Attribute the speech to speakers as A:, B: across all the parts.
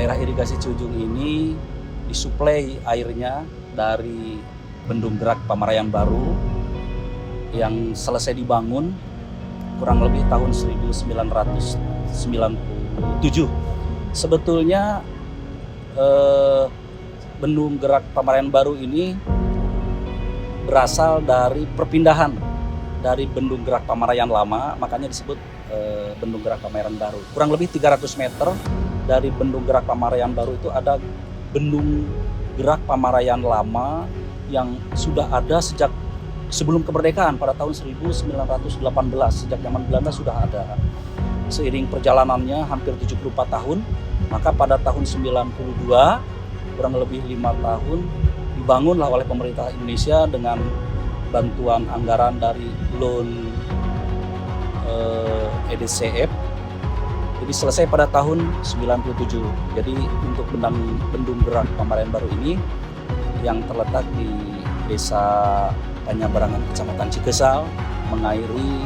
A: daerah irigasi Ciujung ini disuplai airnya dari Bendung Gerak Pamarayan Baru yang selesai dibangun kurang lebih tahun 1997. Sebetulnya Bendung Gerak Pamarayan Baru ini berasal dari perpindahan dari Bendung Gerak Pamarayan Lama, makanya disebut Bendung Gerak Pamarayan Baru. Kurang lebih 300 meter dari Bendung Gerak Pamarayan Baru itu ada Bendung Gerak Pamarayan Lama yang sudah ada sejak sebelum kemerdekaan pada tahun 1918, sejak zaman Belanda sudah ada. Seiring perjalanannya hampir 74 tahun, maka pada tahun 92, kurang lebih 5 tahun, dibangunlah oleh pemerintah Indonesia dengan bantuan anggaran dari loan EDCF. Jadi selesai pada tahun 97. Jadi untuk Bendung Gerak Pamarayan Baru ini yang terletak di Desa Panyabarangan, Kecamatan Cikesal, mengairi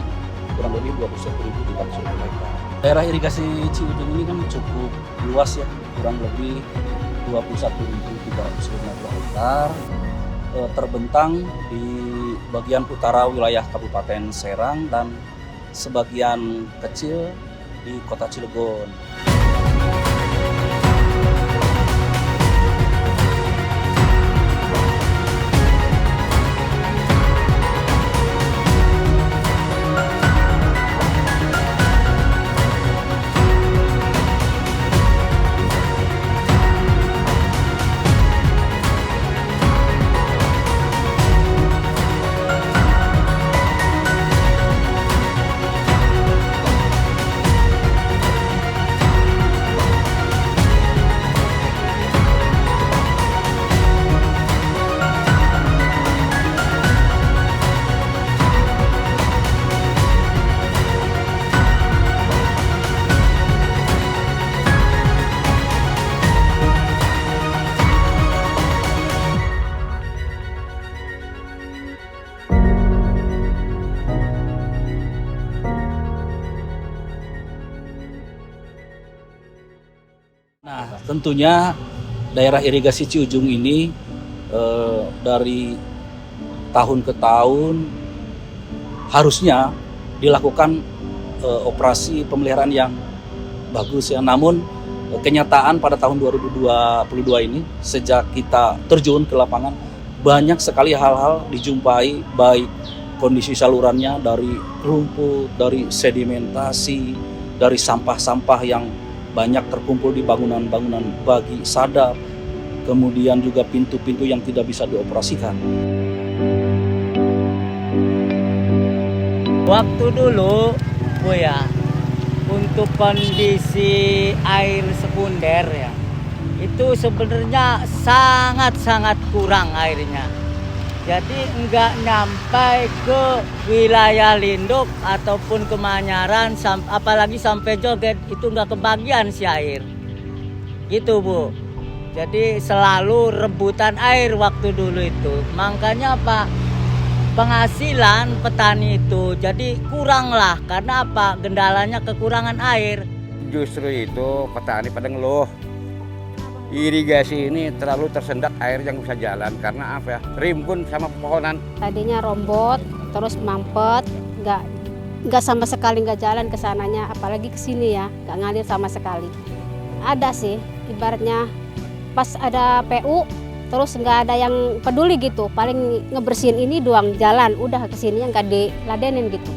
A: kurang lebih 21.300 hektar. Daerah irigasi Ciujung ini kan cukup luas ya, kurang lebih 21.350 hektar, terbentang di bagian utara wilayah Kabupaten Serang dan sebagian kecil di Kota Cilegon. Nah, tentunya daerah irigasi Ciujung ini dari tahun ke tahun harusnya dilakukan operasi pemeliharaan yang bagus ya. Namun kenyataan pada tahun 2022 ini sejak kita terjun ke lapangan banyak sekali hal-hal dijumpai, baik kondisi salurannya dari rumput, dari sedimentasi, dari sampah-sampah yang banyak terkumpul di bangunan-bangunan bagi sadap, kemudian juga pintu-pintu yang tidak bisa dioperasikan.
B: Waktu dulu, Bu ya, untuk kondisi air sekunder ya, itu sebenarnya sangat-sangat kurang airnya. Jadi enggak nyampai ke wilayah Linduk ataupun ke Manyaran, apalagi sampai Joget, itu enggak kebagian si air. Gitu Bu. Jadi selalu rebutan air waktu dulu itu. Makanya apa? Penghasilan petani itu jadi kurang lah. Karena apa? Gendalanya kekurangan air.
C: Justru itu petani pada ngeluh. Irigasi ini terlalu tersendat air yang bisa jalan karena apa ya? Rimbun sama pepohonan.
D: Tadinya rombot, terus mampet, nggak sama sekali nggak jalan ke sananya, apalagi ke sini ya, nggak ngalir sama sekali. Ada sih, ibaratnya pas ada PU, terus nggak ada yang peduli gitu, paling ngebersihin ini doang jalan, udah ke sini nggak diladenin gitu.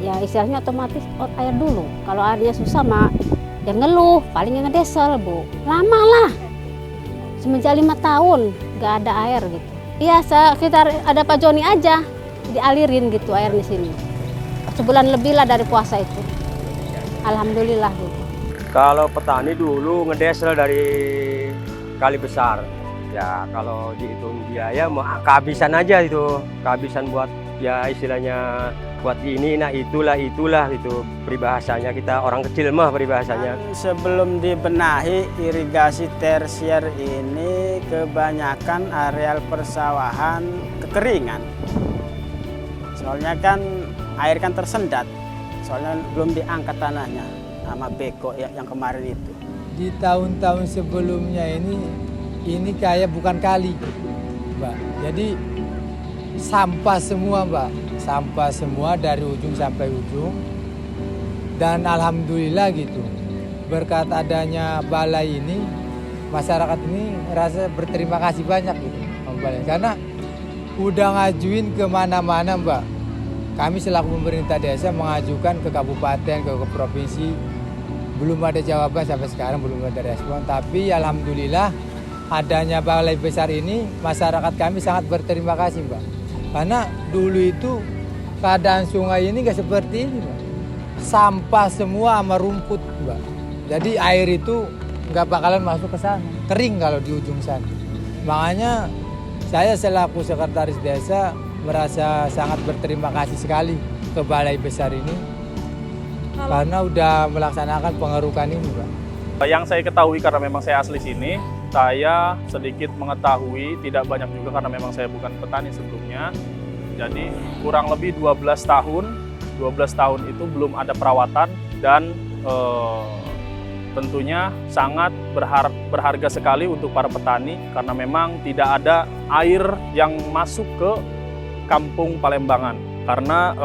D: Ya istilahnya otomatis air dulu, kalau airnya susah mah yang ngeluh, paling yang ngedesel Bu. Lama lah, semenjak 5 tahun nggak ada air gitu. Iya, sekitar ada Pak Joni aja dialirin gitu air di sini. Sebulan lebih lah dari puasa itu. Alhamdulillah gitu.
E: Kalau petani dulu ngedesel dari kali besar. Ya kalau dihitung biaya mau kehabisan aja itu, kehabisan buat ya istilahnya buat ini, nah itulah itu peribahasanya, kita orang kecil mah peribahasanya.
F: Sebelum dibenahi irigasi tersier ini kebanyakan areal persawahan kekeringan. Soalnya kan air kan tersendat, soalnya belum diangkat tanahnya sama beko yang kemarin itu.
G: di tahun-tahun sebelumnya ini kayak bukan kali, Mbak. Jadi sampah semua, Mbak. Sampah semua dari ujung sampai ujung. Dan alhamdulillah gitu. Berkat adanya balai ini, masyarakat ini rasa berterima kasih banyak gitu. Karena udah ngajuin kemana-mana, Mbak. Kami selaku pemerintah desa mengajukan ke kabupaten, ke provinsi. Belum ada jawaban sampai sekarang, belum ada respon. Tapi alhamdulillah adanya balai besar ini, masyarakat kami sangat berterima kasih, Mbak. Karena dulu itu keadaan sungai ini nggak seperti ini, Mbak. Sampah semua sama rumput, Mbak. Jadi air itu nggak bakalan masuk ke sana, kering kalau di ujung sana. Makanya saya selaku sekretaris desa merasa sangat berterima kasih sekali ke balai besar ini karena udah melaksanakan pengerukan ini, Pak.
H: Yang saya ketahui karena memang saya asli sini, saya sedikit mengetahui, tidak banyak juga karena memang saya bukan petani sebelumnya. Jadi kurang lebih 12 tahun itu belum ada perawatan dan tentunya sangat berharga sekali untuk para petani karena memang tidak ada air yang masuk ke kampung Palembangan karena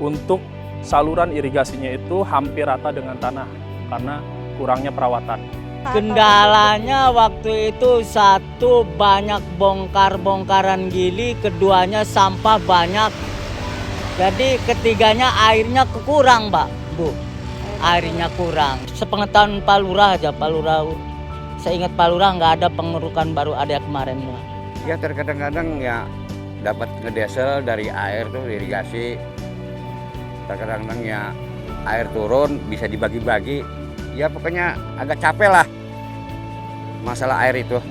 H: untuk saluran irigasinya itu hampir rata dengan tanah karena kurangnya perawatan.
B: Kendalanya waktu itu satu banyak bongkar-bongkaran gili, keduanya sampah banyak. Jadi ketiganya airnya kurang, Mbak, Bu. Airnya kurang. Sepengetahuan Pak Lurah aja, Pak Lurah. Saya ingat Pak Lurah nggak ada pengerukan baru ada kemarin.
C: Ya terkadang-kadang ya dapat ngedesel dari air tuh irigasi. Terkadang-kadang ya air turun bisa dibagi-bagi. Ya pokoknya agak capek lah masalah air itu.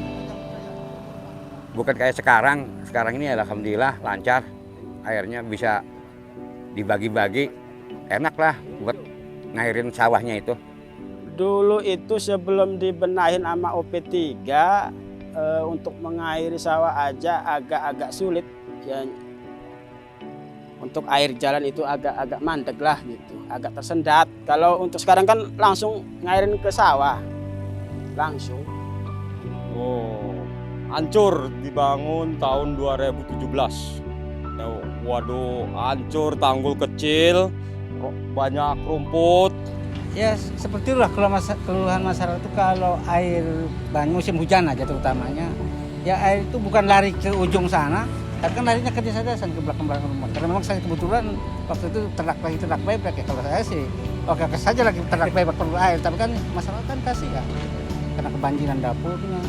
C: Bukan kayak sekarang. Sekarang ini alhamdulillah lancar. Airnya bisa dibagi-bagi. Enak lah buat ngairin sawahnya itu.
F: Dulu itu sebelum dibenahin sama OP3 untuk mengairi sawah aja agak-agak sulit ya. Untuk air jalan itu agak-agak mandek lah gitu, agak tersendat. Kalau untuk sekarang kan langsung ngairin ke sawah, langsung.
E: Oh, hancur dibangun tahun 2017. Waduh, hancur, tanggul kecil, banyak rumput.
I: Ya seperti itulah keluhan masyarakat itu kalau air musim hujan aja terutamanya. Ya air itu bukan lari ke ujung sana, tapi kan larinya ke desa-desa ke belakang rumah. Karena memang saya kebetulan waktu itu ternak bayi pakai. Kalau saya sih oke saja lagi ternak bayi perlu air, tapi kan masyarakat kan kasih ya karena kebanjiran dapurnya.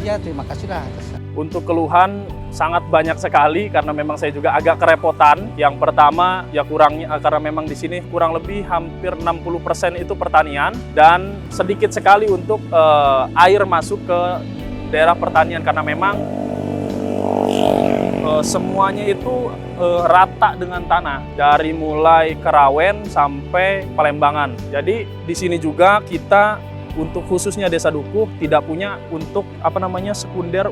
I: Ya terima kasihlah atas.
H: Untuk keluhan sangat banyak sekali karena memang saya juga agak kerepotan. Yang pertama ya kurangnya karena memang di sini kurang lebih hampir 60% itu pertanian dan sedikit sekali untuk air masuk ke daerah pertanian karena memang semuanya itu rata dengan tanah dari mulai Kerawen sampai Palembangan. Jadi di sini juga kita untuk khususnya Desa Dukuh tidak punya untuk sekunder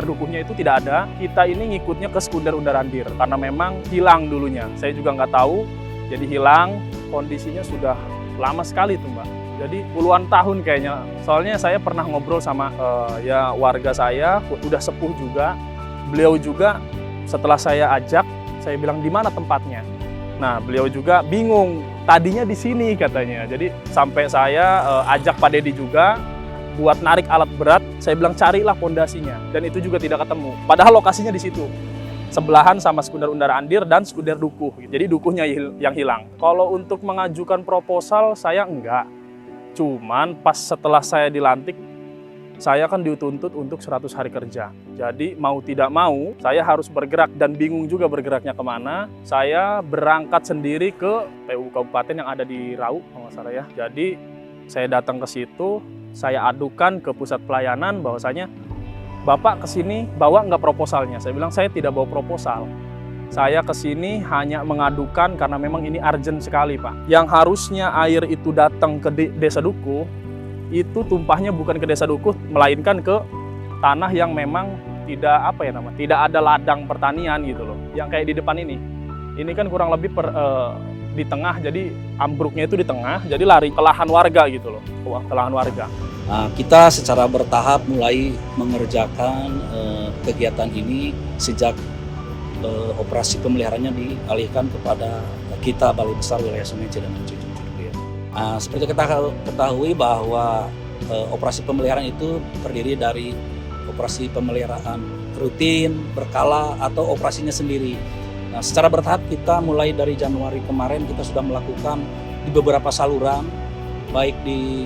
H: dukuhnya itu tidak ada. Kita ini ngikutnya ke sekunder Undarandir karena memang hilang dulunya. Saya juga nggak tahu, jadi hilang. Kondisinya sudah lama sekali tuh, Mbak. Jadi puluhan tahun kayaknya. Soalnya saya pernah ngobrol sama ya warga saya, udah sepuh juga. Beliau juga setelah saya ajak, saya bilang di mana tempatnya. Nah, beliau juga bingung. Tadinya di sini katanya. Jadi sampai saya ajak Pak Dedi juga buat narik alat berat. Saya bilang carilah pondasinya dan itu juga tidak ketemu. Padahal lokasinya di situ. Sebelahan sama sekunder Undarandir dan sekunder Dukuh. Jadi Dukuhnya yang hilang. Kalau untuk mengajukan proposal saya enggak. Cuman pas setelah saya dilantik saya kan dituntut untuk 100 hari kerja. Jadi mau tidak mau, saya harus bergerak dan bingung juga bergeraknya kemana. Saya berangkat sendiri ke PU Kabupaten yang ada di Rauk, kalau nggak salah ya. Jadi saya datang ke situ, saya adukan ke pusat pelayanan bahwasanya Bapak kesini bawa nggak proposalnya. Saya bilang saya tidak bawa proposal. Saya kesini hanya mengadukan karena memang ini urgent sekali, Pak. Yang harusnya air itu datang ke Desa Dukuh, itu tumpahnya bukan ke Desa Dukuh, melainkan ke tanah yang memang tidak tidak ada ladang pertanian gitu loh. Yang kayak di depan ini kan kurang lebih di tengah, jadi ambruknya itu di tengah, jadi lari ke lahan warga gitu loh, ke lahan warga.
A: Nah, kita secara bertahap mulai mengerjakan kegiatan ini sejak operasi pemeliharaannya dialihkan kepada kita Balai Besar Wilayah Sungai Cilenyi Cicung Ciledug. Nah, seperti kita ketahui bahwa operasi pemeliharaan itu terdiri dari operasi pemeliharaan rutin, berkala, atau operasinya sendiri. Nah, secara bertahap kita mulai dari Januari kemarin kita sudah melakukan di beberapa saluran, baik di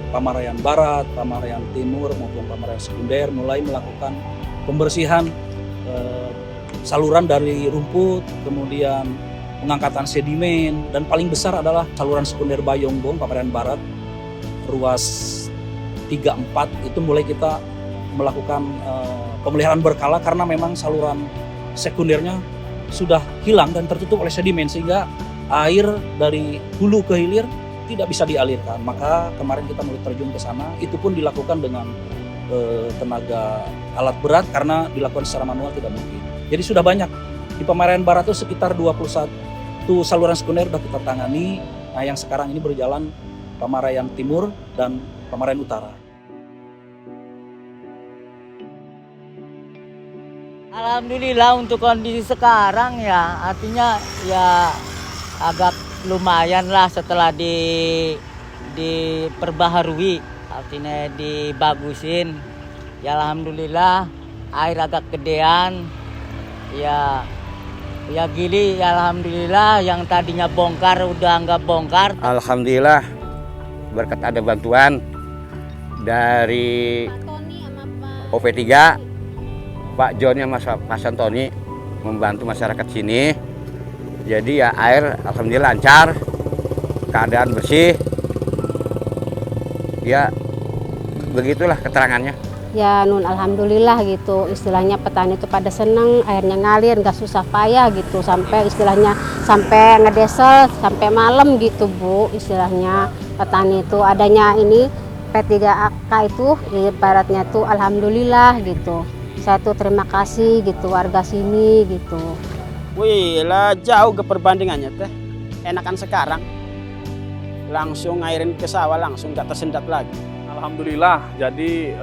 A: Pamarayan Barat, Pamarayan Timur maupun Pamarayan Sekunder, mulai melakukan pembersihan saluran dari rumput, kemudian pengangkatan sedimen, dan paling besar adalah saluran sekunder Bayongbong, Pamarayan Barat, ruas 3-4, itu mulai kita melakukan pemeliharaan berkala karena memang saluran sekundernya sudah hilang dan tertutup oleh sedimen sehingga air dari hulu ke hilir tidak bisa dialirkan. Maka kemarin kita mulai terjun ke sana, itu pun dilakukan dengan tenaga alat berat karena dilakukan secara manual tidak mungkin. Jadi sudah banyak di Pamarayan Barat itu sekitar 21 saluran sekunder sudah kita tangani. Nah, yang sekarang ini berjalan Pamarayan Timur dan Pamarayan Utara.
B: Alhamdulillah untuk kondisi sekarang ya, artinya ya agak lumayan lah setelah diperbaharui, artinya dibagusin. Ya alhamdulillah air agak gedean. Ya gili ya alhamdulillah, yang tadinya bongkar udah nggak bongkar.
C: Alhamdulillah berkat ada bantuan dari OP3, Pak John sama Mas Antoni membantu masyarakat sini. Jadi ya air alhamdulillah lancar, keadaan bersih. Ya begitulah keterangannya.
D: Ya nun alhamdulillah gitu, istilahnya petani itu pada seneng, airnya ngalir, nggak susah payah gitu, sampai istilahnya sampai ngedesel sampai malam gitu Bu, istilahnya petani itu adanya ini P3AK itu ibaratnya tuh alhamdulillah gitu. Saya tuh terima kasih gitu warga sini gitu.
F: Wih lah jauh ke perbandingannya teh, enakan sekarang langsung ngairin ke sawah langsung nggak tersendat lagi.
H: Alhamdulillah, jadi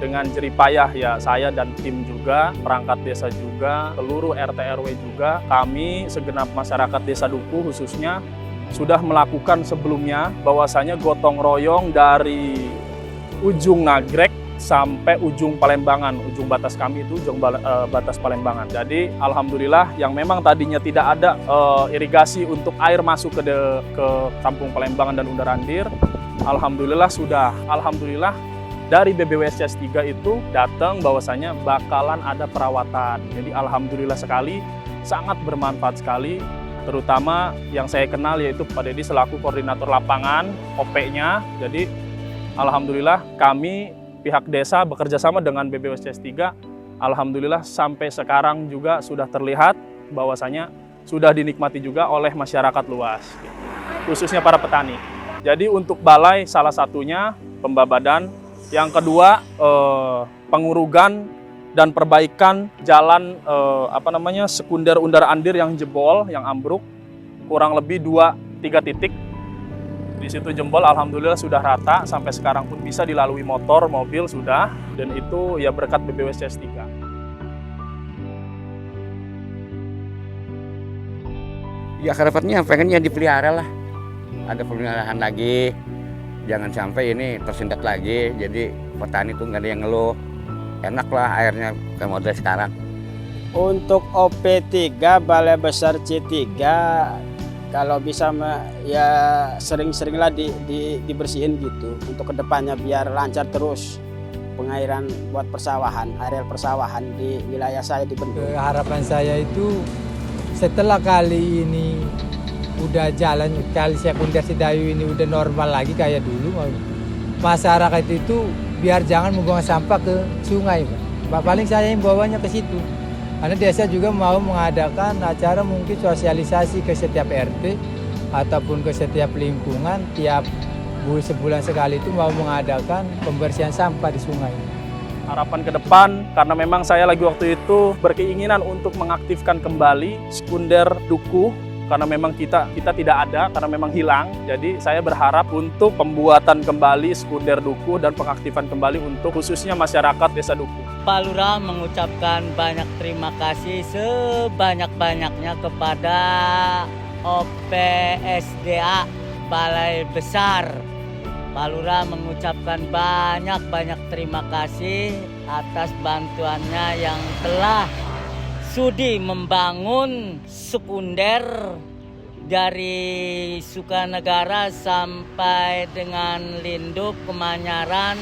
H: dengan jerih payah ya saya dan tim juga, perangkat desa juga, seluruh RT RW juga, kami segenap masyarakat Desa Dukuh khususnya sudah melakukan sebelumnya bahwasanya gotong royong dari ujung Nagrek sampai ujung Palembangan, ujung batas kami itu ujung batas Palembangan. Jadi alhamdulillah yang memang tadinya tidak ada irigasi untuk air masuk ke kampung Palembangan dan Undarandir, alhamdulillah sudah. Alhamdulillah dari BBWSCS 3 itu datang bahwasanya bakalan ada perawatan. Jadi alhamdulillah sekali, sangat bermanfaat sekali. Terutama yang saya kenal yaitu Pak Dedi selaku koordinator lapangan OP-nya. Jadi alhamdulillah kami pihak desa bekerja sama dengan BBWSCS 3, alhamdulillah sampai sekarang juga sudah terlihat bahwasanya sudah dinikmati juga oleh masyarakat luas, khususnya para petani. Jadi untuk balai salah satunya pembabadan, yang kedua pengurugan dan perbaikan jalan sekunder Undarandir yang jebol, yang ambruk, kurang lebih 2-3 titik. Di situ jebol, alhamdulillah sudah rata, sampai sekarang pun bisa dilalui motor, mobil sudah, dan itu ya berkat BBWSCS 3.
C: Ya harapannya pengennya dipelihara lah, ada pemeliharaan lagi, jangan sampai ini tersendat lagi, jadi petani tuh nggak ada yang ngeluh, enak lah airnya kayak model sekarang.
F: Untuk OP3 Balai Besar C3 kalau bisa ya sering-seringlah dibersihin gitu untuk kedepannya biar lancar terus pengairan buat persawahan, areal persawahan di wilayah saya di Bendung.
G: Harapan saya itu setelah kali ini udah jalan, kali sekunder Sidayu ini udah normal lagi kayak dulu, masyarakat itu biar jangan membuang sampah ke sungai, Pak. Paling saya imbauannya ke situ. Karena desa juga mau mengadakan acara mungkin sosialisasi ke setiap RT ataupun ke setiap lingkungan, tiap sebulan sekali itu mau mengadakan pembersihan sampah di sungai.
H: Harapan ke depan, karena memang saya lagi waktu itu berkeinginan untuk mengaktifkan kembali sekunder Dukuh karena memang kita tidak ada, karena memang hilang. Jadi saya berharap untuk pembuatan kembali sekunder Dukuh dan pengaktifan kembali untuk khususnya masyarakat Desa Dukuh.
B: Pak Lurah mengucapkan banyak terima kasih sebanyak-banyaknya kepada OPSDA Balai Besar. Pak Lurah mengucapkan banyak terima kasih atas bantuannya yang telah sudi membangun sekunder dari Sukanegara sampai dengan Linduk, Kemanyaran,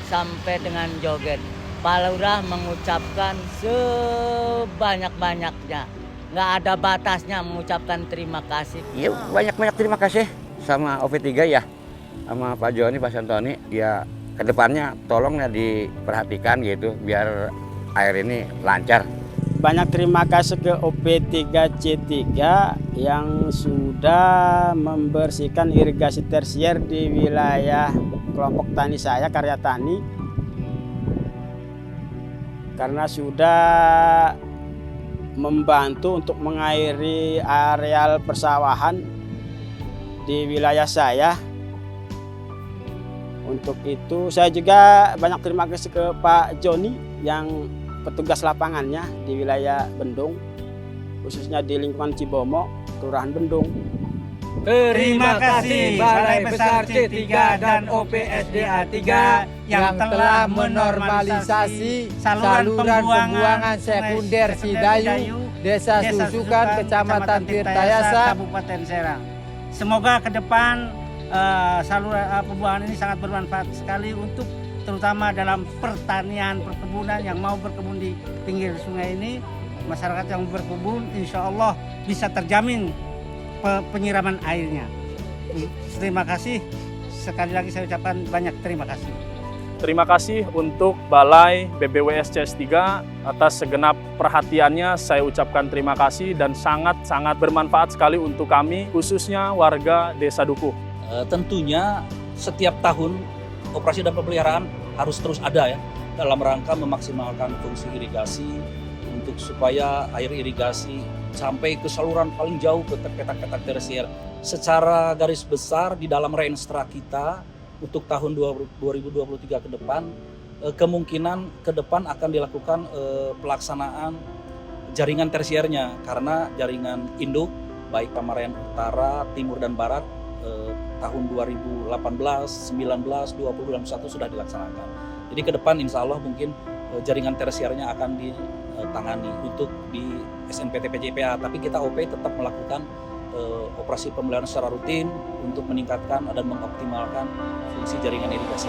B: sampai dengan Joget. Pak Lurah mengucapkan sebanyak-banyaknya, nggak ada batasnya mengucapkan terima kasih.
C: Ya banyak terima kasih sama OP3 ya, sama Pak Joni, Pak Santoni. Ya kedepannya tolong ya diperhatikan gitu biar air ini lancar.
F: Banyak terima kasih ke OP3C3 yang sudah membersihkan irigasi tersier di wilayah kelompok tani saya, Karya Tani, karena sudah membantu untuk mengairi areal persawahan di wilayah saya. Untuk itu saya juga banyak terima kasih ke Pak Joni yang petugas lapangannya di wilayah Bendung, khususnya di lingkungan Cibomo, Kelurahan Bendung.
G: Terima kasih Balai Besar C3 dan OPSDA 3 yang telah menormalisasi saluran pembuangan sekunder Sidayu, Desa Susukan, Kecamatan Tirtayasa, Kabupaten Serang. Semoga ke depan saluran pembuangan ini sangat bermanfaat sekali untuk terutama dalam pertanian, perkebunan yang mau berkebun di pinggir sungai ini. Masyarakat yang berkebun insya Allah bisa terjamin penyiraman airnya. Terima kasih. Sekali lagi saya ucapkan banyak terima kasih.
H: Terima kasih untuk Balai BBWS CS3 atas segenap perhatiannya. Saya ucapkan terima kasih dan sangat bermanfaat sekali untuk kami, khususnya warga Desa Dukuh.
A: Tentunya setiap tahun operasi dan pemeliharaan harus terus ada ya, dalam rangka memaksimalkan fungsi irigasi untuk supaya air irigasi sampai ke saluran paling jauh ke petak-petak tersier. Secara garis besar di dalam renstra kita untuk tahun 2023 ke depan, kemungkinan ke depan akan dilakukan pelaksanaan jaringan tersiernya, karena jaringan induk baik Pamarayan Utara, Timur dan Barat tahun 2018, 19, 20, dan 21 sudah dilaksanakan. Jadi ke depan insya Allah mungkin jaringan tersiernya akan ditangani untuk di SNPT PJPA, tapi kita OP tetap melakukan operasi pemeliharaan secara rutin untuk meningkatkan dan mengoptimalkan fungsi jaringan irigasi.